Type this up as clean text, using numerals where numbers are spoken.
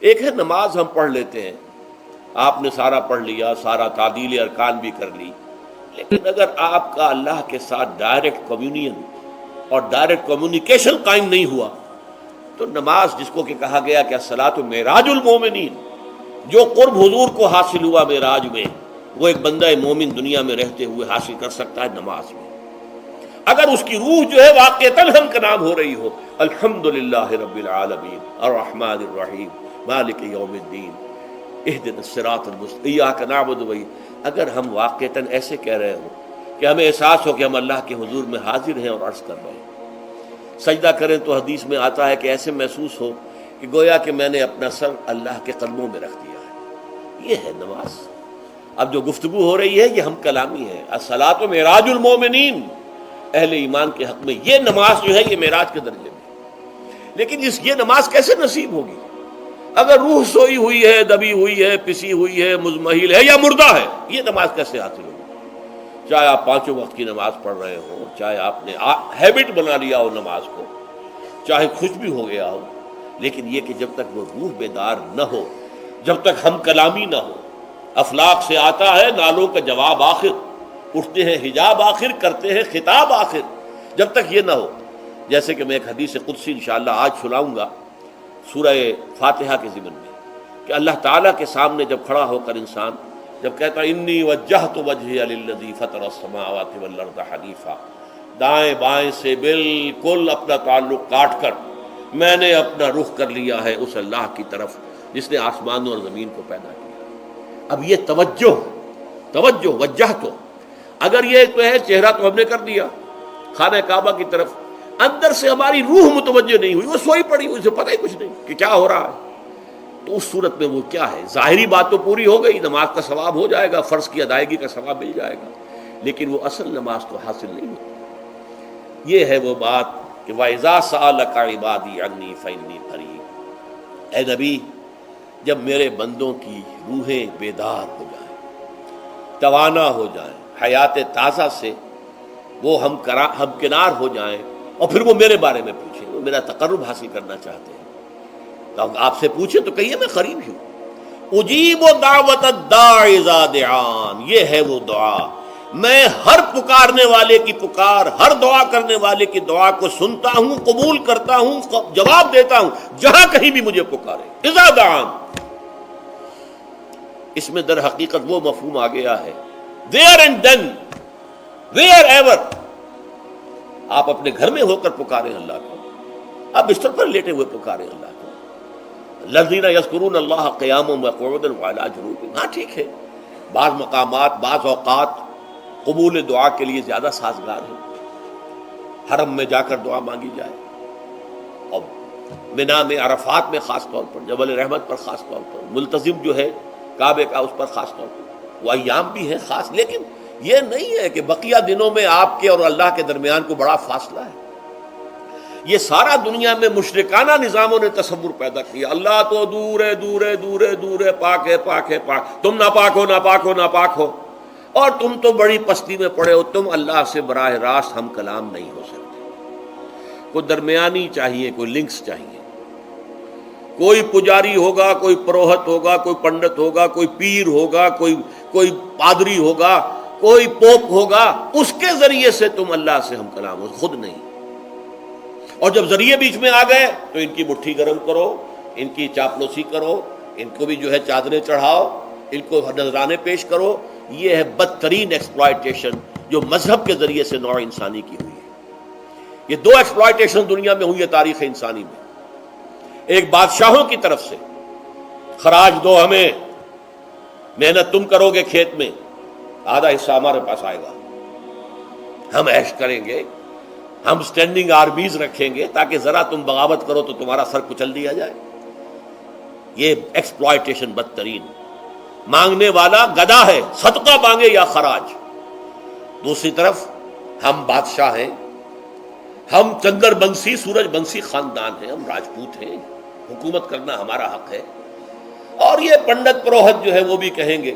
ایک ہے نماز ہم پڑھ لیتے ہیں، آپ نے سارا پڑھ لیا، سارا تعدیل ارکان بھی کر لی، لیکن اگر آپ کا اللہ کے ساتھ ڈائریکٹ کمیونین اور ڈائریکٹ کمیونیکیشن قائم نہیں ہوا تو نماز، جس کو کہ کہا گیا کہ الصلاۃ معراج المومنین، جو قرب حضور کو حاصل ہوا معراج میں، وہ ایک بندہ مومن دنیا میں رہتے ہوئے حاصل کر سکتا ہے نماز میں، اگر اس کی روح جو ہے واقعتاً ہم کا نام ہو رہی ہو الحمدللہ رب العالمین الرحمن الرحیم مالک یوم الدین اہدنا الصراط المستقیم ایاک نعبد و اگر ہم واقعتاً ایسے کہہ رہے ہوں کہ ہمیں احساس ہو کہ ہم اللہ کے حضور میں حاضر ہیں اور عرض کر رہے ہیں، سجدہ کریں تو حدیث میں آتا ہے کہ ایسے محسوس ہو کہ گویا کہ میں نے اپنا سر اللہ کے قدموں میں رکھ دیا ہے، یہ ہے نماز۔ اب جو گفتگو ہو رہی ہے یہ ہم کلامی ہے، الصلاۃ معراج المومنین، اہل ایمان کے حق میں یہ نماز جو ہے یہ معراج کے درجے میں، لیکن یہ نماز کیسے نصیب ہوگی اگر روح سوئی ہوئی ہے، دبی ہوئی ہے، پسی ہوئی ہے، مزمحل ہے یا مردہ ہے؟ یہ نماز کیسے حاصل ہوگی؟ چاہے آپ پانچوں وقت کی نماز پڑھ رہے ہوں، چاہے آپ نے ہیبٹ بنا لیا ہو نماز کو، چاہے خوش بھی ہو گیا ہو، لیکن یہ کہ جب تک وہ روح بیدار نہ ہو، جب تک ہم کلامی نہ ہو، افلاق سے آتا ہے نالوں کا جواب آخر، اٹھتے ہیں حجاب آخر، کرتے ہیں خطاب آخر، جب تک یہ نہ ہو، جیسے کہ میں ایک حدیث قدسی انشاءاللہ آج سناؤں گا سورہ فاتحہ کے ضمن میں، کہ اللہ تعالیٰ کے سامنے جب کھڑا ہو کر انسان جب کہتا ہے انی وجہت وجہی للذی فطر السماوات والارض حنیفا، دائیں بائیں سے بالکل اپنا تعلق کاٹ کر میں نے اپنا رخ کر لیا ہے اس اللہ کی طرف جس نے آسمانوں اور زمین کو پیدا کیا۔ اب یہ توجہ وجہ تو اگر یہ تو ہے چہرہ تو ہم نے کر دیا خانہ کعبہ کی طرف، اندر سے ہماری روح متوجہ نہیں ہوئی، وہ سوئی پڑی ہوئی، اسے پتہ ہی کچھ نہیں کہ کیا ہو رہا ہے، تو اس صورت میں وہ کیا ہے؟ ظاہری بات تو پوری ہو گئی، نماز کا ثواب ہو جائے گا، فرض کی ادائیگی کا ثواب مل جائے گا، لیکن وہ اصل نماز تو حاصل نہیں ہوتی۔ یہ ہے وہ بات کہ وَإِذَا سَأَلَكَ عِبَادِي عَنِّي فَإِنِّي قَرِيبٌ، اے نبی جب میرے بندوں کی روحیں بیدار ہو جائیں، توانا ہو جائیں، حیات تازہ سے وہ ہمکنار ہو جائیں، اور پھر وہ میرے بارے میں پوچھیں، وہ میرا تقرب حاصل کرنا چاہتے ہیں، تو آپ سے پوچھیں تو کہیے میں قریب ہی ہوں، اجیب دعوت الداع اذا دعان، یہ ہے وہ دعا، میں ہر پکارنے والے کی پکار، ہر دعا کرنے والے کی دعا کو سنتا ہوں، قبول کرتا ہوں، جواب دیتا ہوں جہاں کہیں بھی مجھے پکارے، اذا دعان۔ اس میں در حقیقت وہ مفہوم آ گیا ہے there and then where ever، آپ اپنے گھر میں ہو کر پکاریں اللہ کو، آپ بستر پر لیٹے ہوئے پکاریں اللہ کو، الذین یذکرون اللہ قیاما وقعودا وعلی جنوبہم، ہاں ٹھیک ہے بعض مقامات بعض اوقات قبول دعا کے لیے زیادہ سازگار ہیں، حرم میں جا کر دعا مانگی جائے، اور منا میں عرفات میں خاص طور پر، جبل رحمت پر خاص طور پر، ملتزم جو ہے کعبے کا اس پر خاص طور پر، وہ ایام بھی ہیں خاص، لیکن یہ نہیں ہے کہ بقیہ دنوں میں آپ کے اور اللہ کے درمیان کو بڑا فاصلہ ہے۔ یہ سارا دنیا میں مشرکانہ نظاموں نے تصور پیدا کیا، اللہ تو دور ہے دور ہے دور ہے دور ہے، پاک ہے پاک ہے پاک، تم ناپاک ہو ناپاک ہو ناپاک ہو، اور تم تو بڑی پستی میں پڑے ہو، تم اللہ سے براہ راست ہم کلام نہیں ہو سکتے۔ کوئی درمیانی چاہیے، کوئی لنکس چاہیے، کوئی پجاری ہوگا، کوئی پروہت ہوگا، کوئی پنڈت ہوگا، کوئی پیر ہوگا، کوئی پادری ہوگا، کوئی پوپ ہوگا، اس کے ذریعے سے تم اللہ سے ہم کلام ہو، خود نہیں۔ اور جب ذریعے بیچ میں آ گئے تو ان کی مٹھی گرم کرو، ان کی چاپلوسی کرو، ان کو بھی جو ہے چادریں چڑھاؤ، ان کو نذرانے پیش کرو۔ یہ ہے بدترین ایکسپلائٹیشن جو مذہب کے ذریعے سے نوع انسانی کی ہوئی ہے۔ یہ دو ایکسپلائٹیشن دنیا میں ہوئی ہے تاریخ انسانی میں، ایک بادشاہوں کی طرف سے خراج دو ہمیں، محنت تم کرو گے کھیت میں، آدھا حصہ ہمارے پاس آئے گا، ہم عیش کریں گے، ہم سٹینڈنگ آرمیز رکھیں گے تاکہ ذرا تم بغاوت کرو تو تمہارا سر کچل دیا جائے۔ یہ ایکسپلائٹیشن بدترین، مانگنے والا گدھا ہے، صدقہ مانگے یا خراج۔ دوسری طرف ہم بادشاہ ہیں، ہم چندر بنسی سورج بنسی خاندان ہیں، ہم راجپوت ہیں، حکومت کرنا ہمارا حق ہے، اور یہ پنڈت پروہت جو ہے وہ بھی کہیں گے